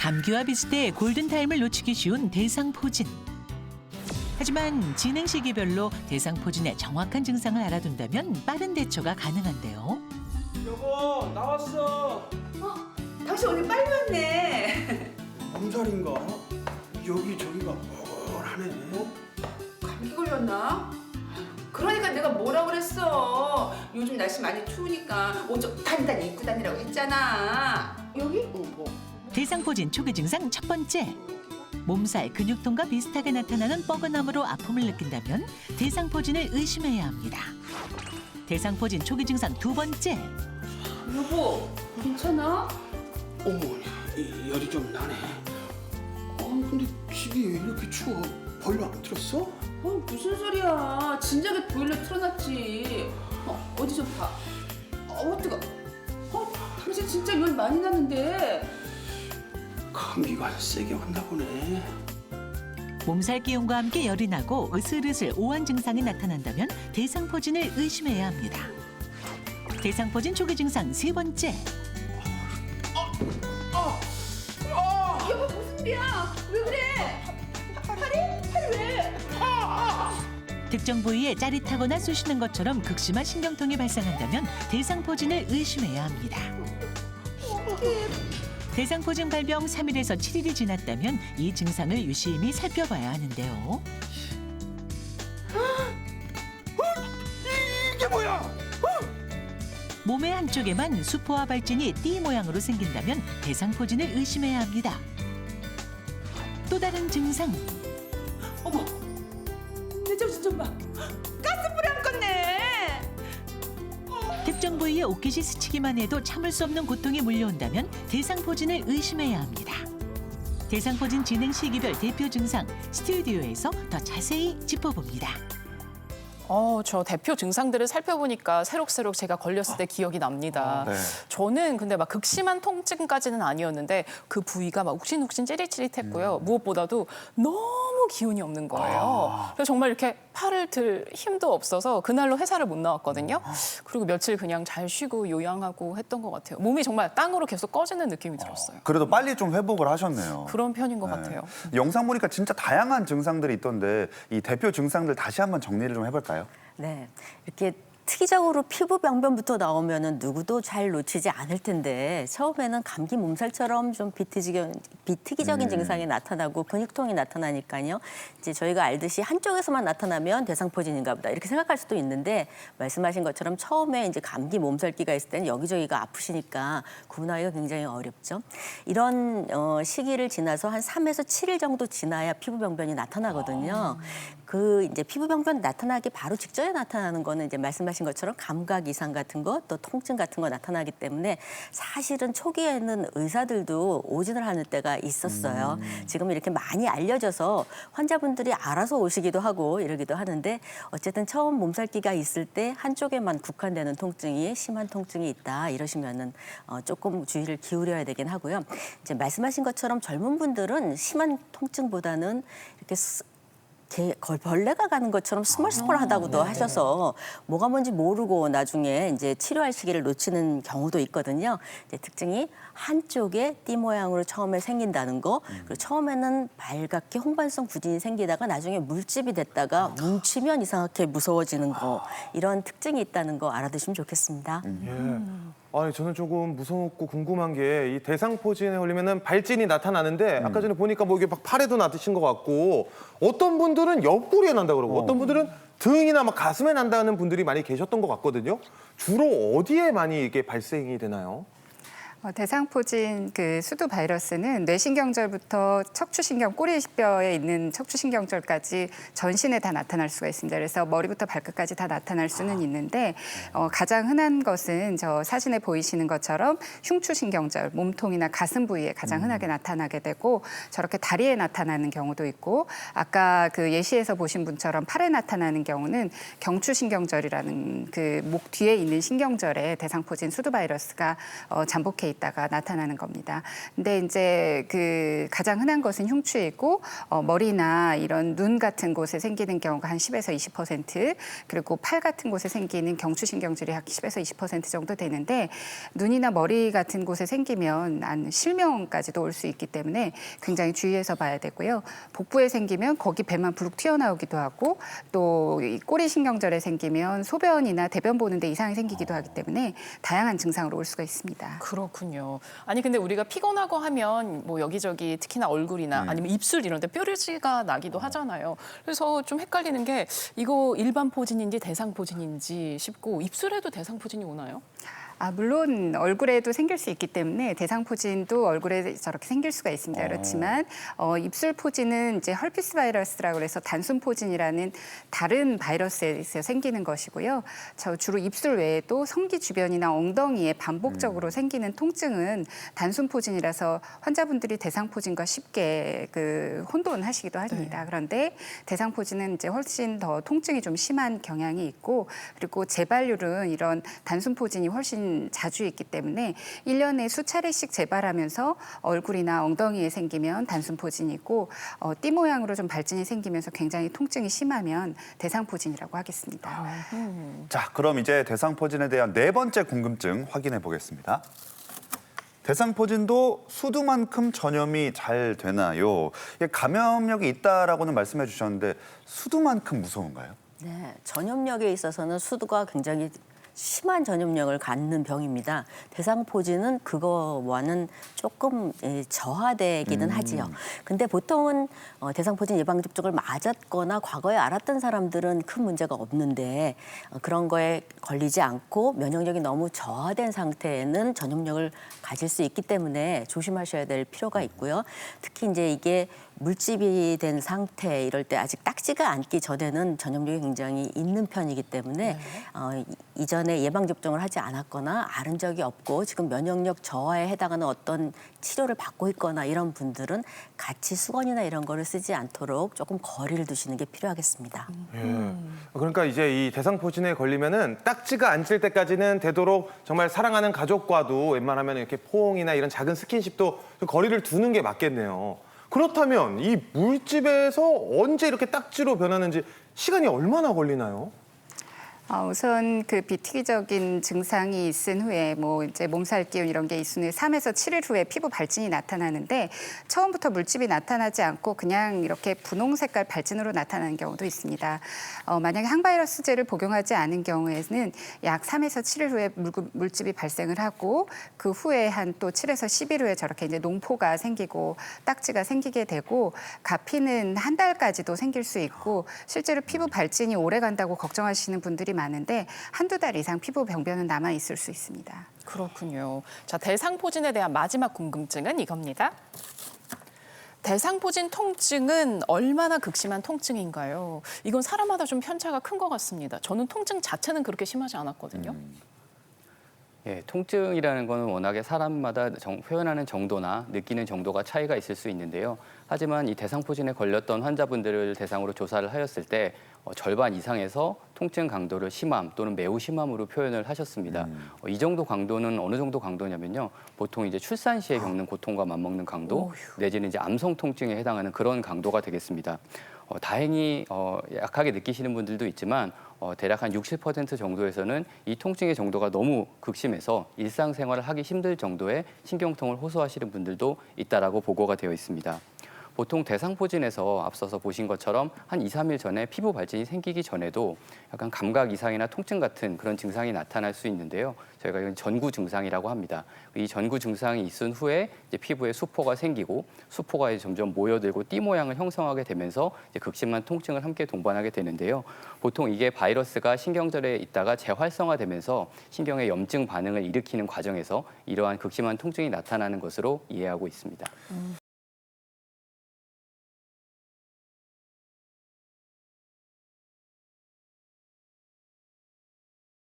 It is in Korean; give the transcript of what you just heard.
감기와 비슷해 골든타임을 놓치기 쉬운 대상포진. 하지만 진행 시기별로 대상포진의 정확한 증상을 알아둔다면 빠른 대처가 가능한데요. 여보, 나왔어. 당신 오늘 빨리 왔네. 몸살인가? 여기저기가 뻐근하네. 감기 걸렸나? 그러니까 내가 뭐라 그랬어. 요즘 날씨 많이 추우니까 옷 좀 단단히 입고 다니라고 했잖아. 여기? 대상포진 초기 증상 첫 번째. 몸살, 근육통과 비슷하게 나타나는 뻐근함으로 아픔을 느낀다면 대상포진을 의심해야 합니다. 대상포진 초기 증상 두 번째. 여보, 괜찮아? 어머, 이 열이 좀 나네. 근데 집이 왜 이렇게 추워? 벌로 안 틀었어? 무슨 소리야. 진작에 보일러 틀어놨지. 어디 좀 봐. 뜨거. 당신 진짜 열 많이 났는데. 감기가 세게 왔나 보네. 몸살 기운과 함께 열이 나고 으슬으슬 오한 증상이 나타난다면 대상포진을 의심해야 합니다. 대상포진 초기 증상 세 번째. 여보, 무슨 일이야? 왜 그래? 팔이 왜? 특정 부위에 짜릿하거나 쑤시는 것처럼 극심한 신경통이 발생한다면 대상포진을 의심해야 합니다. 대상포진 발병 3일에서 7일이 지났다면 이 증상을 유심히 살펴봐야 하는데요. 이게 뭐야? 몸의 한쪽에만 수포와 발진이 띠 모양으로 생긴다면 대상포진을 의심해야 합니다. 또 다른 증상. 어머, 내 정신 좀 봐. 가스불이 안 껐네. 특정 부위에 옷깃이 스치기만 해도 참을 수 없는 고통이 몰려온다면 대상포진을 의심해야 합니다. 대상포진 진행 시기별 대표 증상 스튜디오에서 더 자세히 짚어봅니다. 저 대표 증상들을 살펴보니까 새록새록 제가 걸렸을 때 기억이 납니다. 네. 저는 근데 막 극심한 통증까지는 아니었는데 그 부위가 막 욱신욱신 찌릿찌릿했고요. 무엇보다도 너무 기운이 없는 거예요. 그래서 정말 이렇게 팔을 들 힘도 없어서 그날로 회사를 못 나왔거든요. 그리고 며칠 그냥 잘 쉬고 요양하고 했던 것 같아요. 몸이 정말 땅으로 계속 꺼지는 느낌이 들었어요. 그래도 빨리 좀 회복을 하셨네요. 그런 편인 것 네. 같아요. 영상 보니까 진짜 다양한 증상들이 있던데 이 대표 증상들 다시 한번 정리를 좀 해볼까요? 네, 이렇게 특이적으로 피부 병변부터 나오면은 누구도 잘 놓치지 않을 텐데 처음에는 감기 몸살처럼 좀 비특이적인 증상이 나타나고 근육통이 나타나니까요. 이제 저희가 알듯이 한쪽에서만 나타나면 대상포진인가 보다 이렇게 생각할 수도 있는데 말씀하신 것처럼 처음에 이제 감기 몸살기가 있을 때는 여기저기가 아프시니까 구분하기가 굉장히 어렵죠. 이런 시기를 지나서 한 3에서 7일 정도 지나야 피부 병변이 나타나거든요. 그 이제 피부 병변 나타나기 바로 직전에 나타나는 거는 이제 말씀하신 것처럼 감각 이상 같은 거, 또 통증 같은 거 나타나기 때문에 사실은 초기에는 의사들도 오진을 하는 때가 있었어요. 지금 이렇게 많이 알려져서 환자분들이 알아서 오시기도 하고 이러기도 하는데 어쨌든 처음 몸살기가 있을 때 한쪽에만 국한되는 통증이 심한 통증이 있다 이러시면은 조금 주의를 기울여야 되긴 하고요. 이제 말씀하신 것처럼 젊은 분들은 심한 통증보다는 이렇게 벌레가 가는 것처럼 스멀스멀하다고도 하셔서 뭐가 뭔지 모르고 나중에 이제 치료할 시기를 놓치는 경우도 있거든요. 이제 특징이 한쪽에 띠 모양으로 처음에 생긴다는 거, 그리고 처음에는 발갛게 홍반성 부진이 생기다가 나중에 물집이 됐다가 뭉치면 이상하게 무서워지는 거, 이런 특징이 있다는 거 알아두시면 좋겠습니다. 아니, 저는 조금 무섭고 궁금한 게 이 대상포진에 걸리면은 발진이 나타나는데 아까 전에 보니까 뭐 이게 막 팔에도 나으신 것 같고 어떤 분들은 옆구리에 난다 그러고 어떤 분들은 등이나 막 가슴에 난다는 분들이 많이 계셨던 것 같거든요. 주로 어디에 많이 이게 발생이 되나요? 대상포진 그 수두 바이러스는 뇌신경절부터 척추신경, 꼬리뼈에 있는 척추신경절까지 전신에 다 나타날 수가 있습니다. 그래서 머리부터 발끝까지 다 나타날 수는 있는데 가장 흔한 것은 저 사진에 보이시는 것처럼 흉추신경절, 몸통이나 가슴 부위에 가장 흔하게 나타나게 되고 저렇게 다리에 나타나는 경우도 있고 아까 그 예시에서 보신 분처럼 팔에 나타나는 경우는 경추신경절이라는 그 목 뒤에 있는 신경절에 대상포진 수두 바이러스가 잠복해 있다가 나타나는 겁니다. 근데 이제 그 가장 흔한 것은 흉추이고 머리나 이런 눈 같은 곳에 생기는 경우가 한 10에서 20%, 그리고 팔 같은 곳에 생기는 경추신경질이 약 10에서 20% 정도 되는데, 눈이나 머리 같은 곳에 생기면 한 실명까지도 올 수 있기 때문에 굉장히 주의해서 봐야 되고요. 복부에 생기면 거기 배만 부룩 튀어나오기도 하고, 또 이 꼬리 신경절에 생기면 소변이나 대변 보는데 이상이 생기기도 하기 때문에 다양한 증상으로 올 수가 있습니다. 그렇군요. 아니 근데 우리가 피곤하고 하면 뭐 여기저기 특히나 얼굴이나 아니면 입술 이런 데 뾰루지가 나기도 하잖아요. 그래서 좀 헷갈리는 게 이거 일반 포진인지 대상 포진인지 싶고, 입술에도 대상 포진이 오나요? 물론 얼굴에도 생길 수 있기 때문에 대상 포진도 얼굴에 저렇게 생길 수가 있습니다. 그렇지만 입술 포진은 이제 헐피스 바이러스라고 해서 단순 포진이라는 다른 바이러스에서 생기는 것이고요. 주로 입술 외에도 성기 주변이나 엉덩이에 반복적으로 생기는 통증은 단순 포진이라서 환자분들이 대상 포진과 쉽게 혼돈하시기도 합니다. 그런데 대상 포진은 이제 훨씬 더 통증이 좀 심한 경향이 있고, 그리고 재발률은 이런 단순 포진이 훨씬 자주 있기 때문에 1년에 수차례씩 재발하면서 얼굴이나 엉덩이에 생기면 단순 포진이고, 띠 모양으로 좀 발진이 생기면서 굉장히 통증이 심하면 대상 포진이라고 하겠습니다. 자, 그럼 이제 대상포진에 대한 네 번째 궁금증 확인해 보겠습니다. 대상포진도 수두만큼 전염이 잘 되나요? 이게 감염력이 있다라고는 말씀해 주셨는데 수두만큼 무서운가요? 네, 전염력에 있어서는 수두가 굉장히 심한 전염력을 갖는 병입니다. 대상포진은 그거와는 조금 저하되기는 하지요. 근데 보통은 대상포진 예방접종을 맞았거나 과거에 알았던 사람들은 큰 문제가 없는데, 그런 거에 걸리지 않고 면역력이 너무 저하된 상태에는 전염력을 가질 수 있기 때문에 조심하셔야 될 필요가 있고요. 특히 이제 이게 물집이 된 상태, 이럴 때 아직 딱지가 않기 전에는 전염력이 굉장히 있는 편이기 때문에 이전에 예방접종을 하지 않았거나 앓은 적이 없고 지금 면역력 저하에 해당하는 어떤 치료를 받고 있거나 이런 분들은 같이 수건이나 이런 거를 쓰지 않도록 조금 거리를 두시는 게 필요하겠습니다. 그러니까 이제 이 대상포진에 걸리면은 딱지가 안 찔 때까지는 되도록 정말 사랑하는 가족과도 웬만하면 이렇게 포옹이나 이런 작은 스킨십도 좀 거리를 두는 게 맞겠네요. 그렇다면 이 물집에서 언제 이렇게 딱지로 변하는지 시간이 얼마나 걸리나요? 우선 그 비특이적인 증상이 있은 후에 뭐 이제 몸살 기운 이런 게 있은 후에 3에서 7일 후에 피부 발진이 나타나는데, 처음부터 물집이 나타나지 않고 그냥 이렇게 분홍 색깔 발진으로 나타나는 경우도 있습니다. 만약에 항바이러스제를 복용하지 않은 경우에는 약 3에서 7일 후에 물집이 발생을 하고, 그 후에 한 또 7에서 10일 후에 저렇게 이제 농포가 생기고 딱지가 생기게 되고, 가피는 한 달까지도 생길 수 있고, 실제로 피부 발진이 오래 간다고 걱정하시는 분들이 많은데 한두 달 이상 피부 병변은 남아 있을 수 있습니다. 그렇군요. 자, 대상포진에 대한 마지막 궁금증은 이겁니다. 대상포진 통증은 얼마나 극심한 통증인가요? 이건 사람마다 좀 편차가 큰 것 같습니다. 저는 통증 자체는 그렇게 심하지 않았거든요. 예, 통증이라는 거는 워낙에 사람마다 표현하는 정도나 느끼는 정도가 차이가 있을 수 있는데요. 하지만 이 대상포진에 걸렸던 환자분들을 대상으로 조사를 하였을 때 절반 이상에서 통증 강도를 심함 또는 매우 심함으로 표현을 하셨습니다. 이 정도 강도는 어느 정도 강도냐면요. 보통 이제 출산 시에 겪는 고통과 맞먹는 강도, 내지는 이제 암성 통증에 해당하는 그런 강도가 되겠습니다. 다행히 약하게 느끼시는 분들도 있지만 대략 한 60% 정도에서는 이 통증의 정도가 너무 극심해서 일상생활을 하기 힘들 정도의 신경통을 호소하시는 분들도 있다라고 보고가 되어 있습니다. 보통 대상포진에서 앞서서 보신 것처럼 한 2, 3일 전에 피부 발진이 생기기 전에도 약간 감각 이상이나 통증 같은 그런 증상이 나타날 수 있는데요. 저희가 이건 전구 증상이라고 합니다. 이 전구 증상이 있은 후에 이제 피부에 수포가 생기고 수포가 이제 점점 모여들고 띠 모양을 형성하게 되면서 이제 극심한 통증을 함께 동반하게 되는데요. 보통 이게 바이러스가 신경절에 있다가 재활성화되면서 신경의 염증 반응을 일으키는 과정에서 이러한 극심한 통증이 나타나는 것으로 이해하고 있습니다.